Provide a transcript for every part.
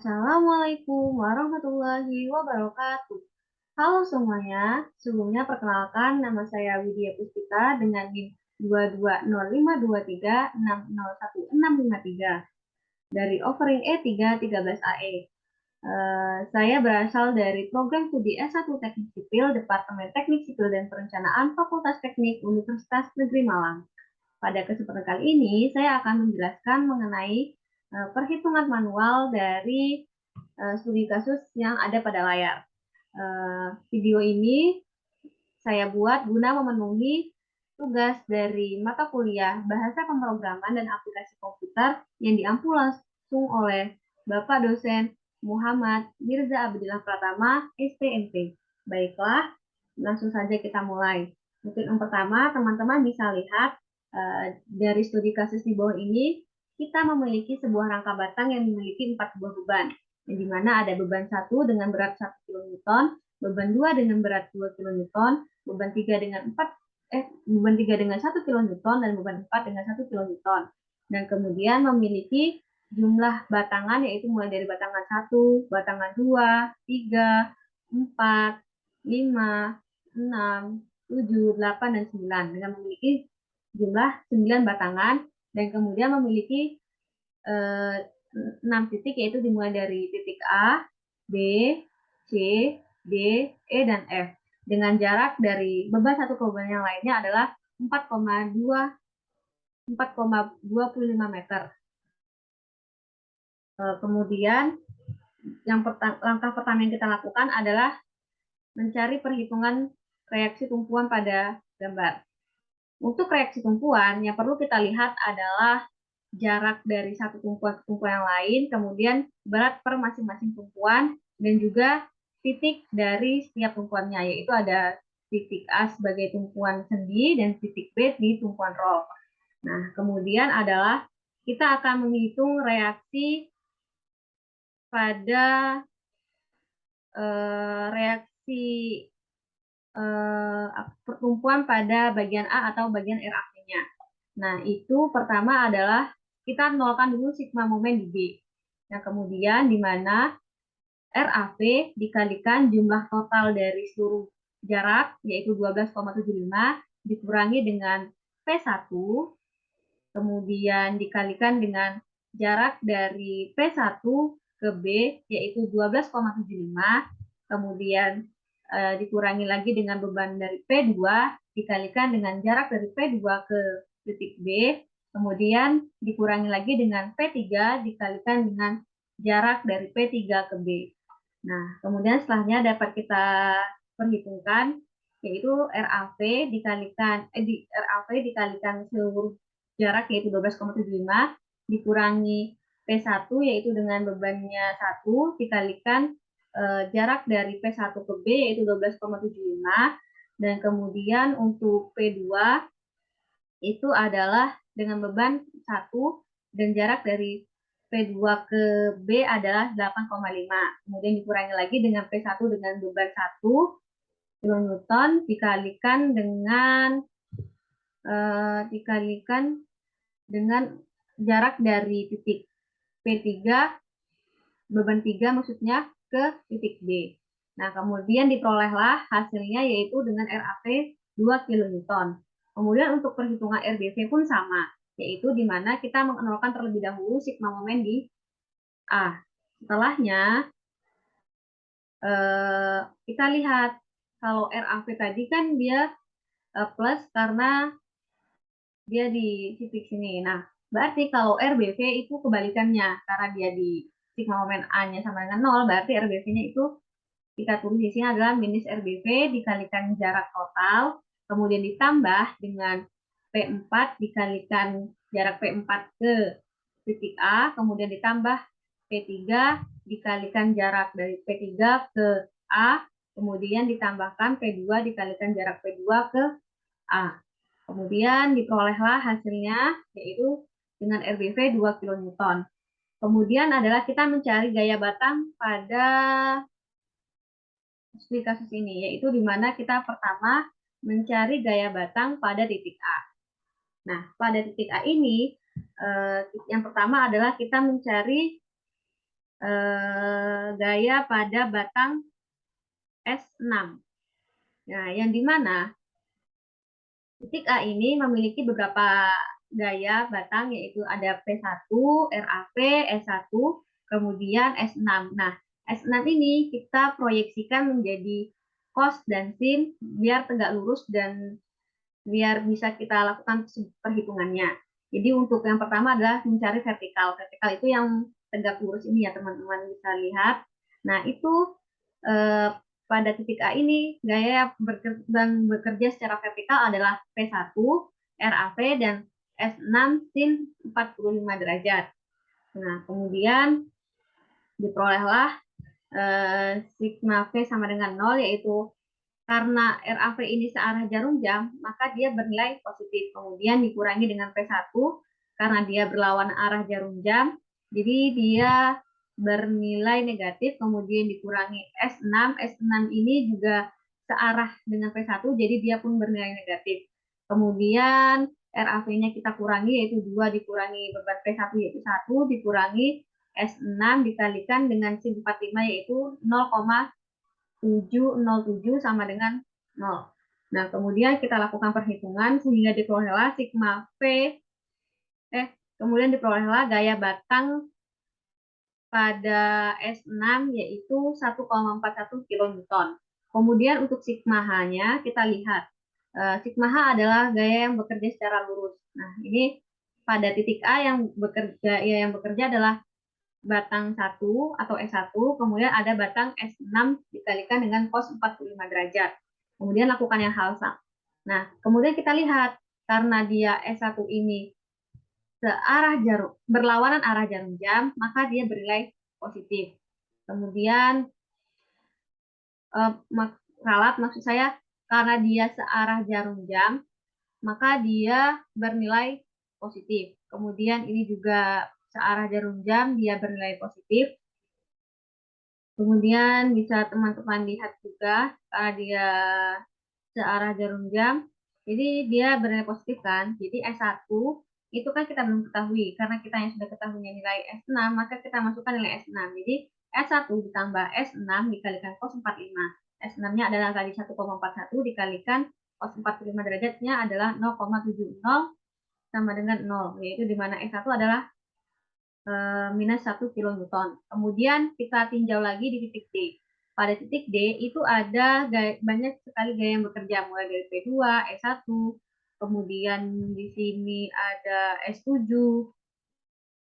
Assalamualaikum warahmatullahi wabarakatuh. Halo semuanya, sebelumnya perkenalkan nama saya Widya Puspita dengan NIM 2205236016653 dari Offering E3 13AE. Saya berasal dari program studi S1 Teknik Sipil, Departemen Teknik Sipil dan Perencanaan Fakultas Teknik Universitas Negeri Malang. Pada kesempatan kali ini, saya akan menjelaskan mengenai perhitungan manual dari studi kasus yang ada pada layar. Video ini saya buat guna memenuhi tugas dari mata kuliah Bahasa Pemrograman dan Aplikasi Komputer yang diampu langsung oleh Bapak dosen Muhammad Mirza Abdillah Pratama, STMP. Baiklah, langsung saja kita mulai. Mungkin yang pertama, teman-teman bisa lihat dari studi kasus di bawah ini, kita memiliki sebuah rangka batang yang memiliki 4 buah beban, di mana ada beban 1 dengan berat 1 kN, beban 2 dengan berat 2 kN, beban 3 dengan 1 kN dan beban 4 dengan 1 kN. Dan kemudian memiliki jumlah batangan yaitu mulai dari batangan 1, batangan 2, 3, 4, 5, 6, 7, 8, dan 9 dengan memiliki jumlah 9 batangan dan kemudian memiliki 6 titik yaitu dimulai dari titik A, B, C, D, E, dan F. Dengan jarak dari beban satu ke beban yang lainnya adalah 4,25 meter. Kemudian langkah pertama yang kita lakukan adalah mencari perhitungan reaksi tumpuan pada gambar. Untuk reaksi tumpuan, yang perlu kita lihat adalah jarak dari satu tumpuan ke tumpuan yang lain, kemudian berat per masing-masing tumpuan, dan juga titik dari setiap tumpuannya, yaitu ada titik A sebagai tumpuan sendi dan titik B di tumpuan roll. Nah, kemudian adalah kita akan menghitung reaksi pada reaksi pertumpuan pada bagian A atau bagian RAP-nya. Nah, itu pertama adalah kita nolkan dulu sigma momen di B. Nah, kemudian di mana RAP dikalikan jumlah total dari seluruh jarak, yaitu 12,75, dikurangi dengan P1, kemudian dikalikan dengan jarak dari P1 ke B, yaitu 12,75, kemudian dikurangi lagi dengan beban dari P2, dikalikan dengan jarak dari P2 ke titik B, kemudian dikurangi lagi dengan P3, dikalikan dengan jarak dari P3 ke B. Nah, kemudian setelahnya dapat kita perhitungkan, yaitu RAV dikalikan seluruh jarak, yaitu 12,75, dikurangi P1, yaitu dengan bebannya 1, dikalikan jarak dari P1 ke B yaitu 12,75, dan kemudian untuk P2 itu adalah dengan beban 1 dan jarak dari P2 ke B adalah 8,5. Kemudian dikurangi lagi dengan P1 dengan beban 1 kN dikalikan dengan jarak dari titik P3, beban 3 maksudnya, ke titik B. Nah, kemudian diperolehlah hasilnya yaitu dengan RAP 2 kN. Kemudian untuk perhitungan RBV pun sama, yaitu di mana kita mengenolkan terlebih dahulu sigma momen di A. Setelahnya, kita lihat kalau RAV tadi kan dia plus karena dia di titik sini. Nah, berarti kalau RBV itu kebalikannya, karena dia di sigma momen A-nya sama dengan 0, berarti RBV-nya itu kita tulis di sini adalah minus RBV dikalikan jarak total, kemudian ditambah dengan P4 dikalikan jarak P4 ke titik A, kemudian ditambah P3 dikalikan jarak dari P3 ke A, kemudian ditambahkan P2 dikalikan jarak P2 ke A. Kemudian diperolehlah hasilnya, yaitu dengan RBV 2 kN. Kemudian adalah kita mencari gaya batang pada studi kasus ini, yaitu di mana kita pertama mencari gaya batang pada titik A. Nah, pada titik A ini, yang pertama adalah kita mencari gaya pada batang S6. Nah, yang dimana titik A ini memiliki beberapa gaya batang, yaitu ada P1, RAP, S1, kemudian S6. Nah, S6 ini kita proyeksikan menjadi cos dan sin biar tegak lurus dan biar bisa kita lakukan perhitungannya. Jadi untuk yang pertama adalah mencari vertikal. Vertikal itu yang tegak lurus ini ya teman-teman bisa lihat. Nah, itu eh, pada titik A ini gaya bekerja secara vertikal adalah P1, RAV, dan S6 sin 45 derajat. Nah, kemudian diperolehlah sigma V sama dengan 0, yaitu karena RAV ini searah jarum jam, maka dia bernilai positif. Kemudian dikurangi dengan P1, karena dia berlawan arah jarum jam, jadi dia bernilai negatif. Kemudian dikurangi S6. S6 ini juga searah dengan P1, jadi dia pun bernilai negatif. Kemudian RAV-nya kita kurangi, yaitu 2 dikurangi beban P1, yaitu 1, dikurangi S6 dikalikan dengan sin 45, yaitu 0,707 sama dengan 0. Nah, kemudian kita lakukan perhitungan sehingga diperolehlah sigma V, kemudian diperolehlah gaya batang pada S6 yaitu 1,41 kN. Kemudian untuk sigma H-nya kita lihat. Sigma H adalah gaya yang bekerja secara lurus. Nah, ini pada titik A yang bekerja adalah batang 1 atau S1, kemudian ada batang S6 dikalikan dengan cos 45 derajat. Kemudian lakukan yang hal sama. Nah, kemudian kita lihat karena dia S1 ini berlawanan arah jarum jam, maka dia bernilai positif. Kemudian ralat maksud saya karena dia searah jarum jam, maka dia bernilai positif. Kemudian ini juga searah jarum jam, dia bernilai positif. Kemudian bisa teman-teman lihat juga karena dia searah jarum jam, jadi dia bernilai positif kan. Jadi S1 itu kan kita belum ketahui, karena kita yang sudah ketahui nilai S6, maka kita masukkan nilai S6. Jadi S1 ditambah S6 dikalikan cos 45. S6-nya adalah kali 1,41 dikalikan cos 45 derajatnya adalah 0,70 sama dengan 0, yaitu di mana S1 adalah minus 1 kilonewton. Kemudian kita tinjau lagi di titik D. Pada titik D itu ada banyak sekali gaya yang bekerja, mulai dari P2, S1, kemudian di sini ada S7,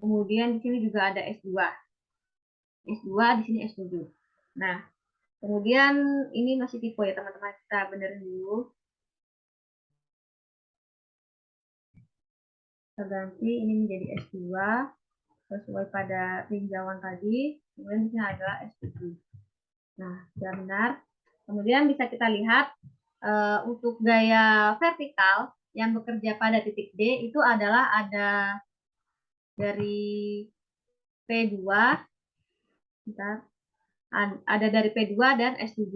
kemudian di sini juga ada S2. S2 di sini S7. Nah, kemudian ini masih tipe ya teman-teman, kita benerin dulu. Kita ganti ini menjadi S2 sesuai pada tinjauan tadi. Kemudian di sini adalah S7. Nah, sudah benar. Kemudian bisa kita lihat untuk gaya vertikal yang bekerja pada titik D itu adalah ada dari P2, ada dari P2 dan S7.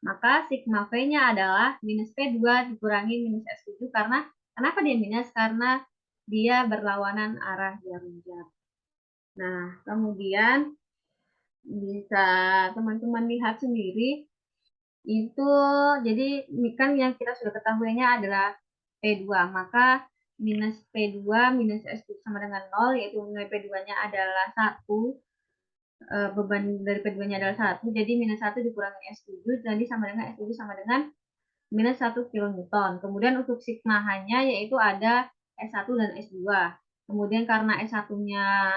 Maka sigma V-nya adalah minus P2 dikurangi minus S7, karena kenapa dia minus? Karena dia berlawanan arah jarum jam. Nah, kemudian bisa teman-teman lihat sendiri itu, jadi kan yang kita sudah ketahuinya adalah P2, maka minus P2 minus S7 sama dengan 0, yaitu nilai P2-nya adalah 1, beban dari P2-nya adalah 1, jadi minus 1 dikurangi S7, jadi sama dengan S7 sama dengan minus 1 kilonewton. Kemudian untuk sigma H-nya yaitu ada S1 dan S2. Kemudian karena S1-nya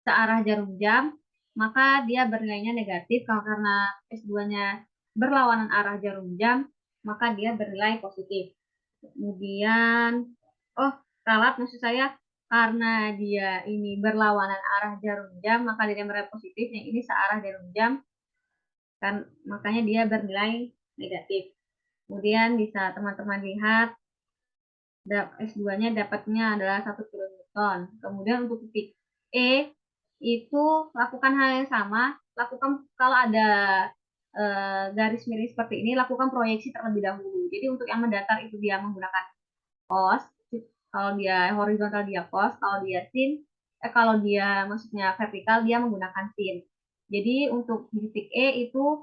searah jarum jam, maka dia bernilainya negatif. Karena S2-nya berlawanan arah jarum jam, maka dia bernilai positif. Kemudian, ralat maksud saya, karena dia ini berlawanan arah jarum jam, maka dia bernilai positif. Yang ini searah jarum jam, kan makanya dia bernilai negatif. Kemudian bisa teman-teman lihat S2-nya dapatnya adalah 1 kilonewton. Kemudian untuk titik E itu lakukan hal yang sama, lakukan kalau ada garis miring seperti ini, lakukan proyeksi terlebih dahulu. Jadi untuk yang mendatar itu dia menggunakan cos, kalau dia horizontal dia cos, kalau dia sin kalau dia maksudnya vertikal, dia menggunakan sin. Jadi untuk di titik E itu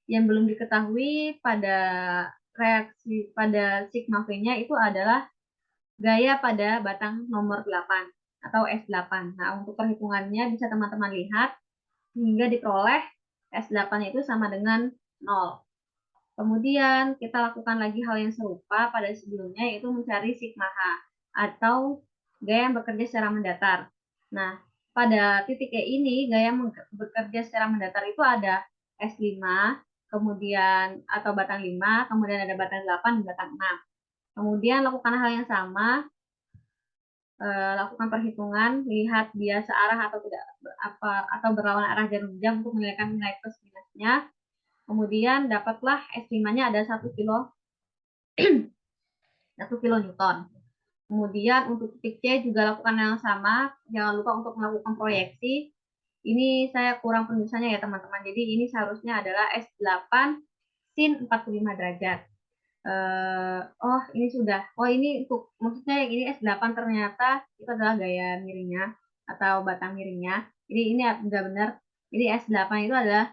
yang belum diketahui pada reaksi pada sigma V-nya itu adalah gaya pada batang nomor 8 atau S8. Nah, untuk perhitungannya bisa teman-teman lihat hingga diperoleh S8 itu sama dengan 0. Kemudian kita lakukan lagi hal yang serupa pada sebelumnya, yaitu mencari sigma H atau gaya yang bekerja secara mendatar. Nah, pada titik E ini gaya yang bekerja secara mendatar itu ada S5, kemudian atau batang 5, kemudian ada batang 8 dan batang 6. Kemudian lakukan hal yang sama, lakukan perhitungan, lihat dia searah atau tidak atau berlawan arah jarum jam untuk menilaikan nilai plus minusnya. Kemudian dapatlah S5-nya ada 1 kilo 1 kilonewton. Kemudian untuk titik C juga lakukan yang sama, jangan lupa untuk melakukan proyeksi. Ini saya kurang penulisannya ya teman-teman. Jadi ini seharusnya adalah S8 sin 45 derajat. Oh ini sudah. Oh ini untuk maksudnya yang ini S8 ternyata itu adalah gaya miringnya atau batang miringnya. Jadi ini sudah benar. Jadi S8 itu adalah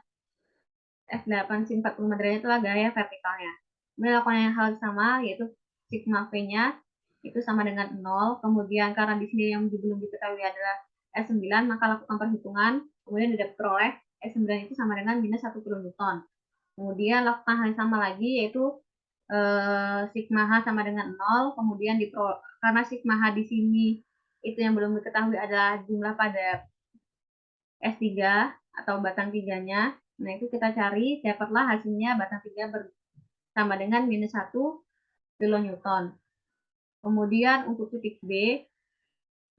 S8 sin 45 derajat itulah gaya vertikalnya. Kemudian lakukan yang hal sama yaitu sigma V-nya itu sama dengan 0. Kemudian karena di sini yang belum diketahui adalah S9, maka lakukan perhitungan. Kemudian diperoleh S9 itu sama dengan minus 1 kilonewton. Kemudian lakukan hal yang sama lagi yaitu sigma H sama dengan 0. Kemudian karena sigma H di sini itu yang belum diketahui adalah jumlah pada S3 atau batang 3-nya. Nah, itu kita cari, dapatlah hasilnya batang 3 sama dengan minus 1 kilonewton. Kemudian untuk titik B,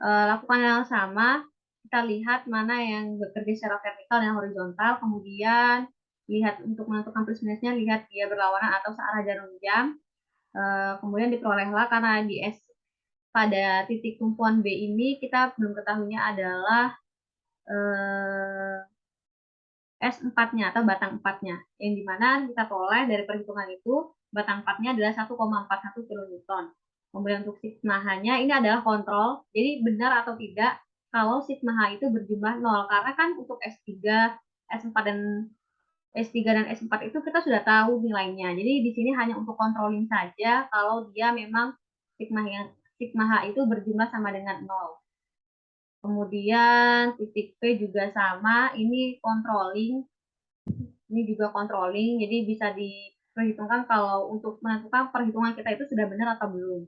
lakukan hal yang sama, kita lihat mana yang bekerja secara vertikal dan horizontal, kemudian lihat untuk menentukan plus minusnya, lihat dia berlawanan atau searah jarum jam. Kemudian diperolehlah karena di pada titik tumpuan B ini kita belum ketahuinya adalah S4-nya atau batang 4-nya, yang dimana kita peroleh dari perhitungan itu batang 4-nya adalah 1,41 kilonewton. Kemudian untuk sigma H-nya ini adalah kontrol, jadi benar atau tidak kalau sigma H itu berjumlah 0, karena kan untuk S3, S4 dan S3 dan S4 itu kita sudah tahu nilainya. Jadi di sini hanya untuk controlling saja kalau dia memang sigma H itu berjumlah sama dengan 0. Kemudian titik P juga sama, ini controlling, ini juga controlling, jadi bisa diperhitungkan kalau untuk menentukan perhitungan kita itu sudah benar atau belum.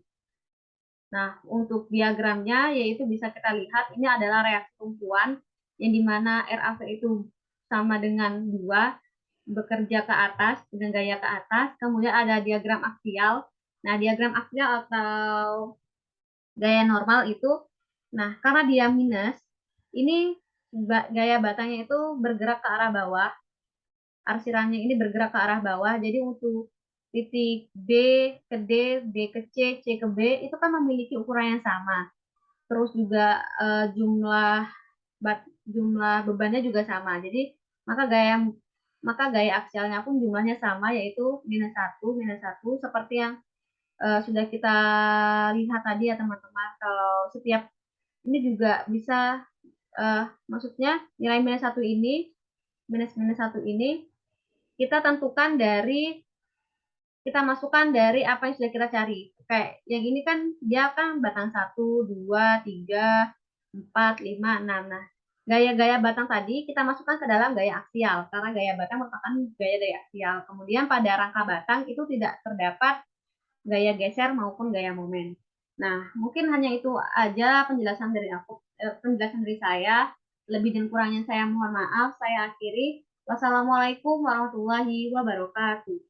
Nah, untuk diagramnya yaitu bisa kita lihat ini adalah reaksi tumpuan yang dimana RAV itu sama dengan 2, bekerja ke atas dengan gaya ke atas, kemudian ada diagram aksial. Nah, diagram aksial atau gaya normal itu, nah karena dia minus, ini gaya batangnya itu bergerak ke arah bawah, arsirannya ini bergerak ke arah bawah, jadi untuk titik B ke D, D ke C, C ke B, itu kan memiliki ukuran yang sama. Terus juga jumlah bebannya juga sama. Jadi maka gaya aksialnya pun jumlahnya sama, yaitu minus satu seperti yang sudah kita lihat tadi ya teman-teman. Kalau setiap ini juga bisa maksudnya nilai minus minus satu ini kita tentukan dari kita masukkan dari apa yang sudah kita cari. Kayak yang ini kan dia kan batang 1, 2, 3, 4, 5, 6. Nah, gaya-gaya batang tadi kita masukkan ke dalam gaya aksial karena gaya batang merupakan gaya aksial. Kemudian pada rangka batang itu tidak terdapat gaya geser maupun gaya momen. Nah, mungkin hanya itu aja penjelasan dari penjelasan dari saya. Lebih dan kurangnya saya mohon maaf. Saya akhiri. Wassalamualaikum warahmatullahi wabarakatuh.